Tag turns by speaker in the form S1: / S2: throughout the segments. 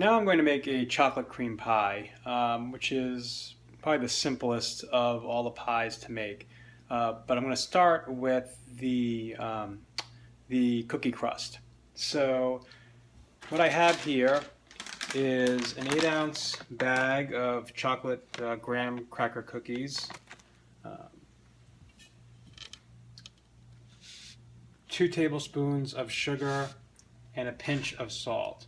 S1: Now I'm going to make a chocolate cream pie, which is probably the simplest of all the pies to make. But I'm going to start with the cookie crust. So what I have here is an 8-ounce bag of chocolate graham cracker cookies, 2 tablespoons of sugar, and a pinch of salt.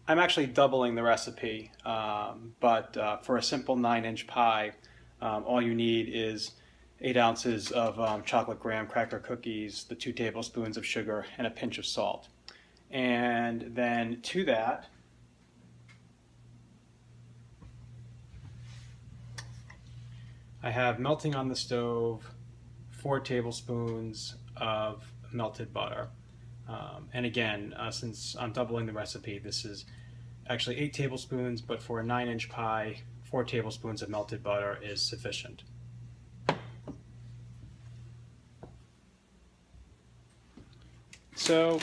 S1: I'm actually doubling the recipe, but for a simple 9-inch pie, all you need is 8 ounces of chocolate graham cracker cookies, the 2 tablespoons of sugar, and a pinch of salt. And then to that, I have melting on the stove 4 tablespoons of melted butter. And again, since I'm doubling the recipe, this is actually 8 tablespoons, but for a 9-inch pie, 4 tablespoons of melted butter is sufficient. So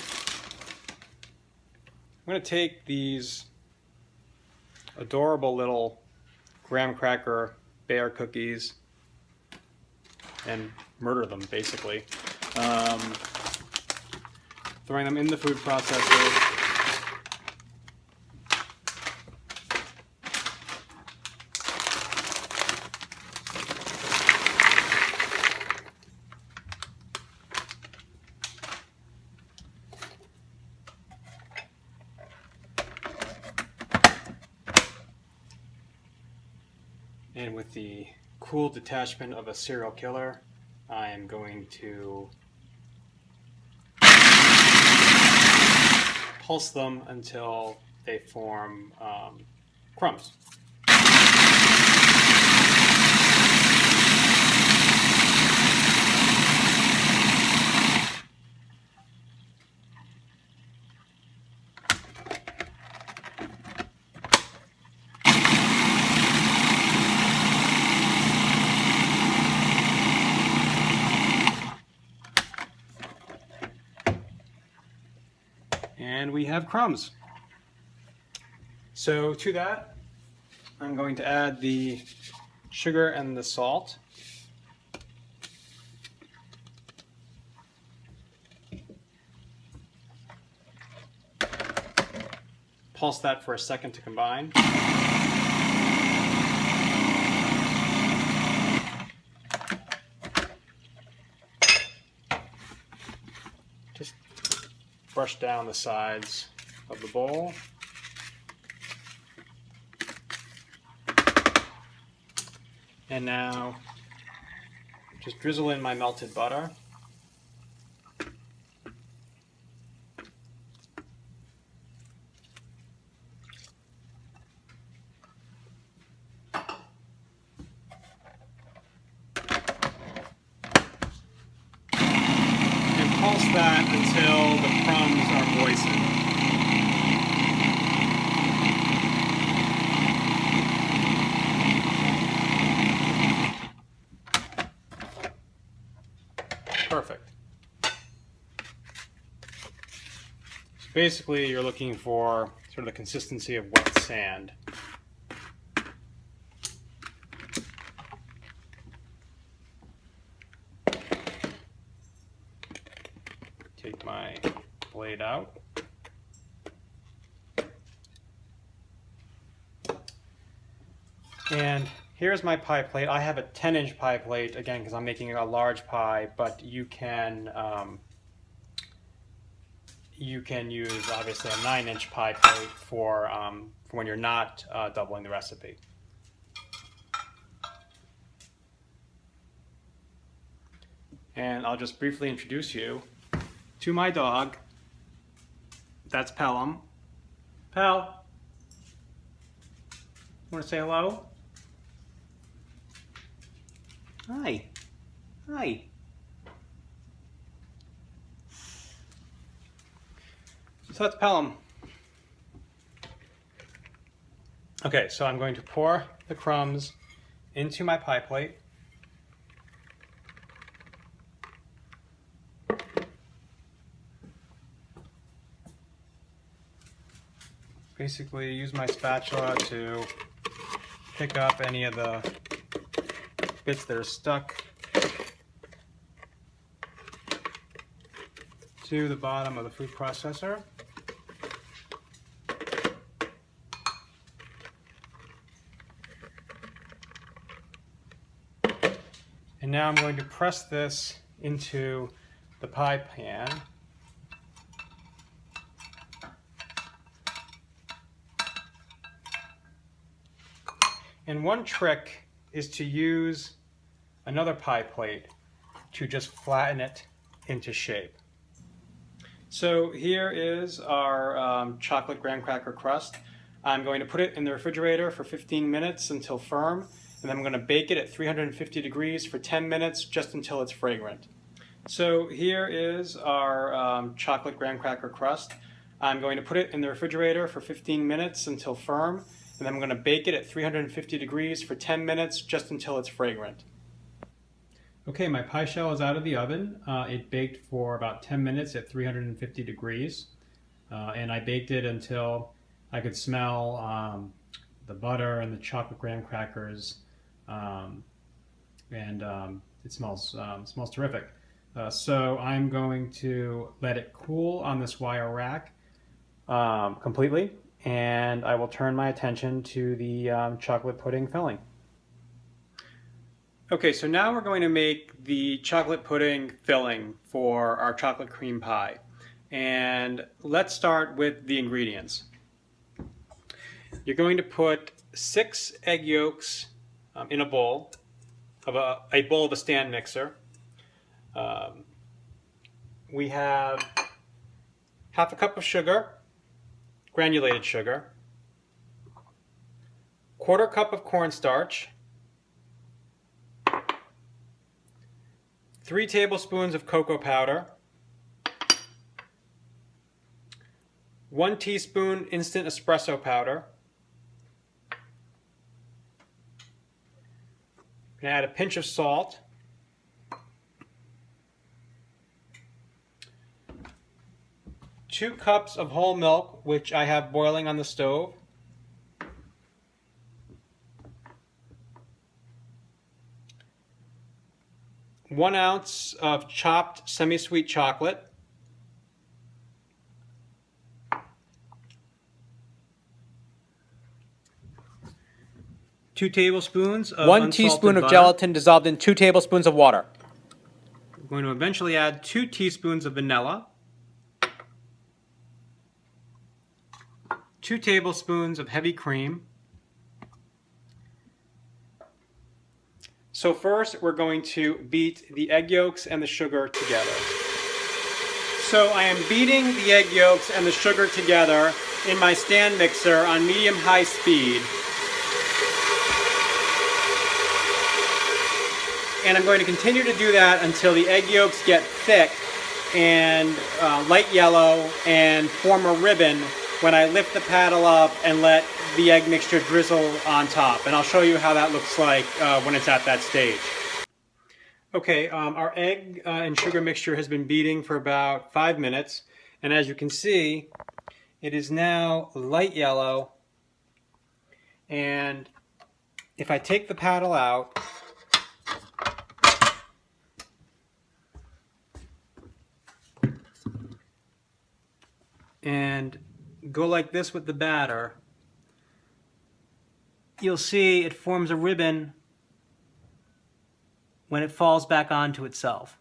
S1: I'm going to take these adorable little graham cracker bear cookies and murder them, basically. Throwing them in the food processor. And with the cool detachment of a serial killer, I am going to pulse them until they form crumbs. And we have crumbs. So to that, I'm going to add the sugar and the salt. Pulse that for a second to combine. Just brush down the sides of the bowl. And now just drizzle in my melted butter. And pulse that until the crumbs are moistened. Perfect. So basically you're looking for sort of the consistency of wet sand. Take my blade out. And here's my pie plate. I have a 10-inch pie plate, again, because I'm making a large pie, but you can use, obviously, a 9-inch pie plate for when you're not doubling the recipe. And I'll just briefly introduce you to my dog. That's Pelham. Pel, want to say hello? Hi. Hi. So that's Pelham. Okay, so I'm going to pour the crumbs into my pie plate. basically use my spatula to pick up any of the bits that are stuck to the bottom of the food processor. And now I'm going to press this into the pie pan. And one trick is to use another pie plate to just flatten it into shape. So here is our chocolate graham cracker crust. I'm going to put it in the refrigerator for 15 minutes until firm, and then I'm going to bake it at 350 degrees for 10 minutes just until it's fragrant. So here is our chocolate graham cracker crust. I'm going to put it in the refrigerator for 15 minutes until firm, and then I'm going to bake it at 350 degrees for 10 minutes just until it's fragrant. Okay, my pie shell is out of the oven. It baked for about 10 minutes at 350 degrees, and I baked it until I could smell the butter and the chocolate graham crackers, and it smells terrific. So I'm going to let it cool on this wire rack completely, and I will turn my attention to the chocolate pudding filling. Okay, so now we're going to make the chocolate pudding filling for our chocolate cream pie. And let's start with the ingredients. You're going to put 6 egg yolks in a bowl of a stand mixer. We have half a cup of sugar, granulated sugar, 1/4 cup of cornstarch, 3 tablespoons of cocoa powder, 1 teaspoon instant espresso powder. I'm going to add a pinch of salt, two cups of whole milk, which I have boiling on the stove, one ounce of chopped semi-sweet chocolate, 2 tablespoons of
S2: 1 teaspoon of
S1: butter.
S2: gelatin dissolved in 2 tablespoons of water.
S1: I'm going to eventually add 2 teaspoons of vanilla, 2 tablespoons of heavy cream. So first we're going to beat the egg yolks and the sugar together. So I am beating the egg yolks and the sugar together in my stand mixer on medium-high speed. And I'm going to continue to do that until the egg yolks get thick and light yellow and form a ribbon when I lift the paddle up and let the egg mixture drizzle on top. And I'll show you how that looks like when it's at that stage. Okay, our egg and sugar mixture has been beating for about 5 minutes. And as you can see, it is now light yellow. And if I take the paddle out, and go like this with the batter, you'll see it forms a ribbon when it falls back onto itself.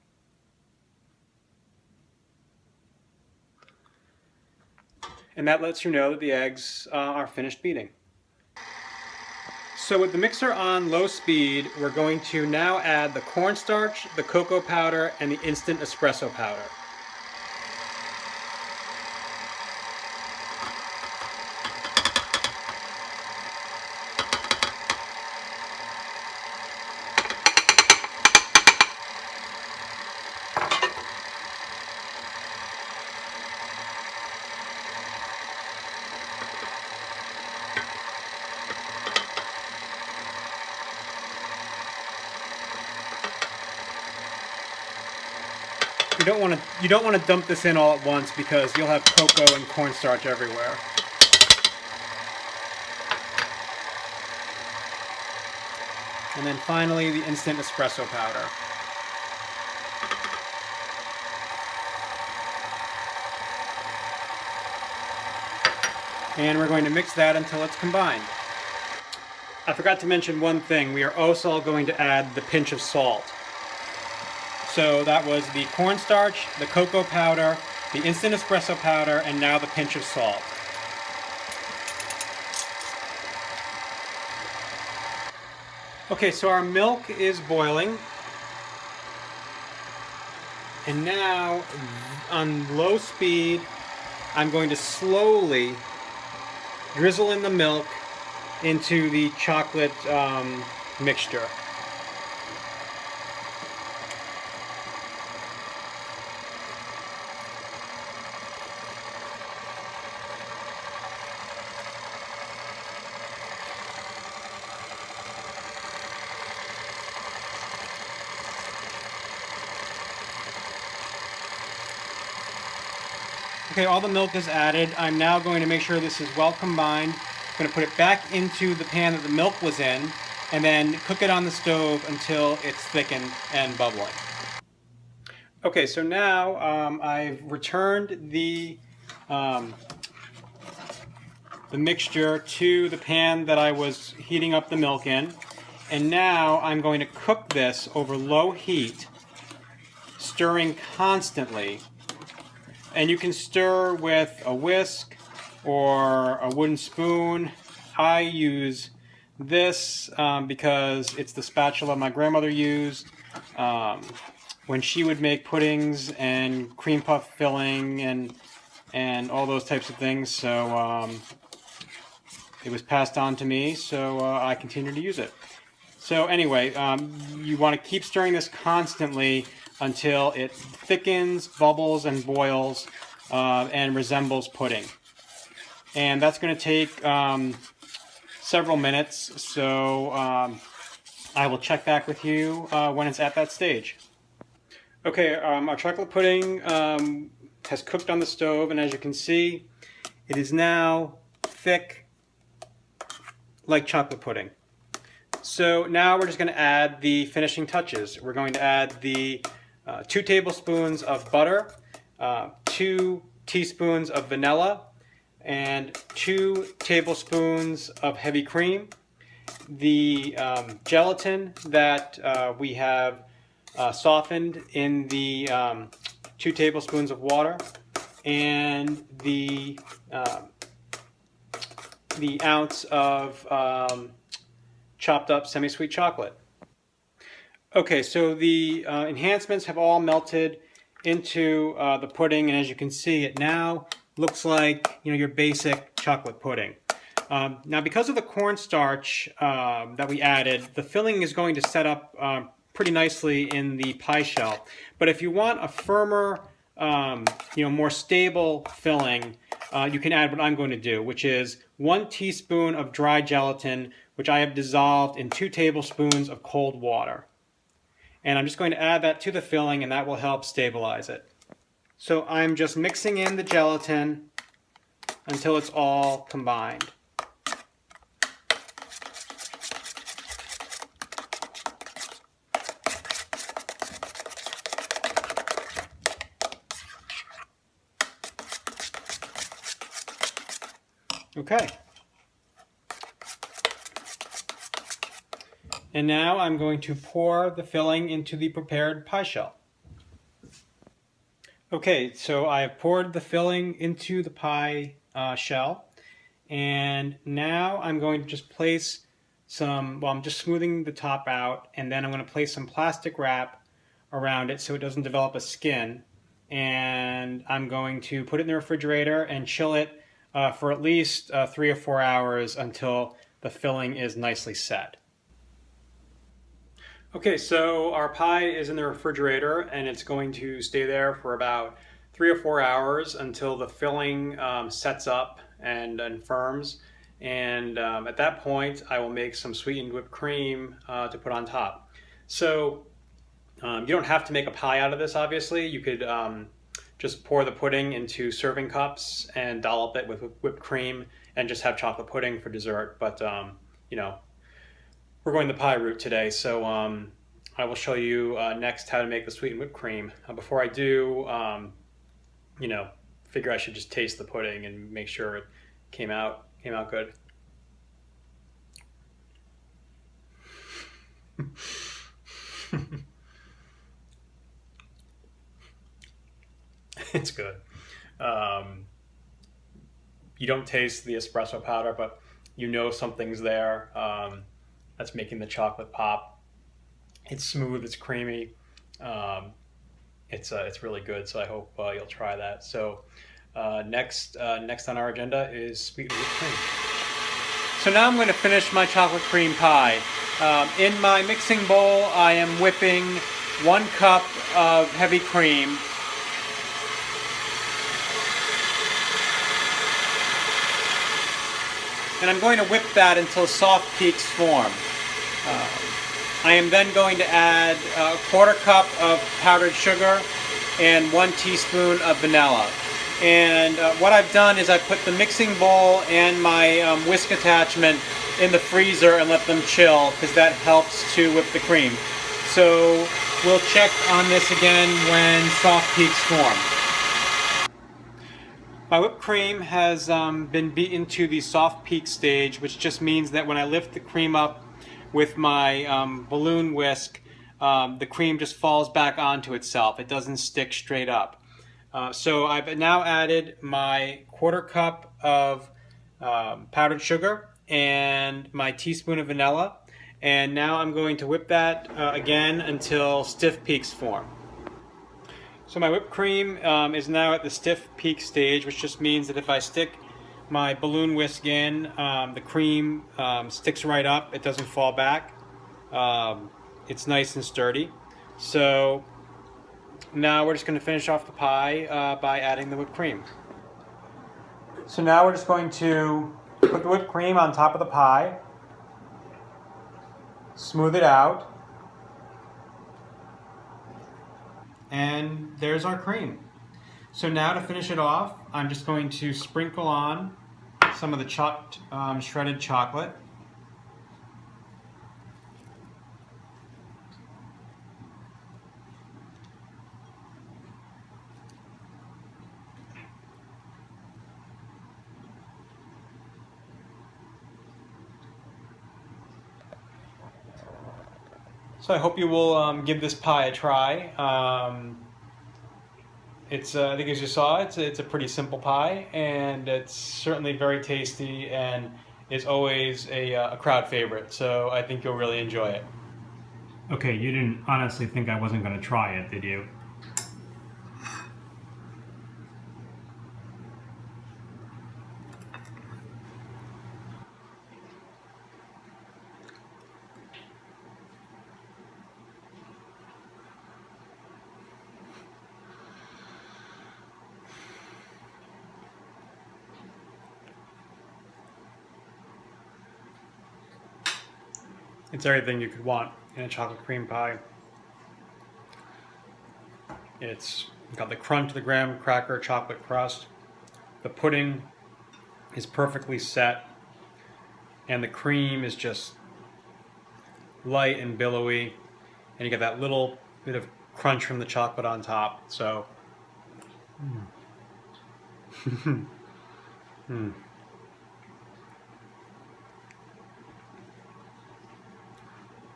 S1: And that lets you know that the eggs are finished beating. So with the mixer on low speed, we're going to now add the cornstarch, the cocoa powder, and the instant espresso powder. You don't want to dump this in all at once because you'll have cocoa and cornstarch everywhere. And then finally, the instant espresso powder. And we're going to mix that until it's combined. I forgot to mention one thing. We are also going to add the pinch of salt. So that was the cornstarch, the cocoa powder, the instant espresso powder, and now the pinch of salt. Okay, so our milk is boiling. And now, on low speed, I'm going to slowly drizzle in the milk into the chocolate mixture. Okay, all the milk is added. I'm now going to make sure this is well combined. I'm going to put it back into the pan that the milk was in, and then cook it on the stove until it's thickened and bubbling. Okay, so now I've returned the mixture to the pan that I was heating up the milk in, and now I'm going to cook this over low heat, stirring constantly. And you can stir with a whisk or a wooden spoon. I use this because it's the spatula my grandmother used when she would make puddings and cream puff filling and all those types of things. So it was passed on to me, so I continue to use it. So anyway, you want to keep stirring this constantly until it thickens, bubbles, and boils, and resembles pudding. And that's going to take several minutes, so I will check back with you when it's at that stage. Okay, our chocolate pudding has cooked on the stove, and as you can see, it is now thick like chocolate pudding. So now we're just going to add the finishing touches. We're going to add the 2 tablespoons of butter, 2 teaspoons of vanilla, and 2 tablespoons of heavy cream. The gelatin that we have softened in the 2 tablespoons of water, and the ounce of chopped up semi-sweet chocolate. Okay, so the enhancements have all melted into the pudding, and as you can see, it now looks like your basic chocolate pudding. Now, because of the cornstarch that we added, the filling is going to set up pretty nicely in the pie shell. But if you want a firmer, more stable filling, you can add what I'm going to do, which is 1 teaspoon of dry gelatin, which I have dissolved in 2 tablespoons of cold water. And I'm just going to add that to the filling, and that will help stabilize it. So I'm just mixing in the gelatin until it's all combined. Okay. And now I'm going to pour the filling into the prepared pie shell. Okay, so I have poured the filling into the pie shell, and now I'm going to just place I'm just smoothing the top out, and then I'm going to place some plastic wrap around it so it doesn't develop a skin, and I'm going to put it in the refrigerator and chill it for at least 3 or 4 hours until the filling is nicely set. Okay, so our pie is in the refrigerator, and it's going to stay there for about 3 or 4 hours until the filling sets up and firms. And at that point, I will make some sweetened whipped cream to put on top. So you don't have to make a pie out of this, obviously. You could just pour the pudding into serving cups and dollop it with whipped cream and just have chocolate pudding for dessert. But, We're going the pie route today, so I will show you next how to make the sweetened whipped cream. Before I do, you know, figure I should just taste the pudding and make sure it came out good. It's good. You don't taste the espresso powder, but you know something's there that's making the chocolate pop. It's smooth, it's creamy. It's really good, so I hope you'll try that. So next on our agenda is sweetened whipped cream.
S2: So now I'm going to finish my chocolate cream pie. In my mixing bowl, I am whipping 1 cup of heavy cream. And I'm going to whip that until soft peaks form. I am then going to add a 1/4 cup of powdered sugar and 1 teaspoon of vanilla. And what I've done is I put the mixing bowl and my whisk attachment in the freezer and let them chill, because that helps to whip the cream. So we'll check on this again when soft peaks form. My whipped cream has been beaten to the soft peak stage, which just means that when I lift the cream up with my balloon whisk, the cream just falls back onto itself. It doesn't stick straight up. So I've now added my 1/4 cup of powdered sugar and my teaspoon of vanilla, and now I'm going to whip that again until stiff peaks form. So my whipped cream is now at the stiff peak stage, which just means that if I stick my balloon whisk in, the cream sticks right up. It doesn't fall back. It's nice and sturdy. So now we're just going to finish off the pie by adding the whipped cream. So now we're just going to put the whipped cream on top of the pie, smooth it out, and there's our cream. So now to finish it off, I'm just going to sprinkle on some of the chopped shredded chocolate. So I hope you will give this pie a try. I think as you saw, it's a pretty simple pie, and it's certainly very tasty, and is always a crowd favorite. So I think you'll really enjoy it.
S3: Okay, you didn't honestly think I wasn't going to try it, did you?
S1: It's everything you could want in a chocolate cream pie. It's got the crunch of the graham cracker chocolate crust. The pudding is perfectly set, and the cream is just light and billowy, and you get that little bit of crunch from the chocolate on top. So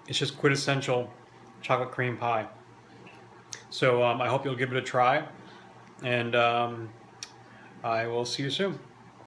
S1: it's just quintessential chocolate cream pie. So I hope you'll give it a try, and I will see you soon.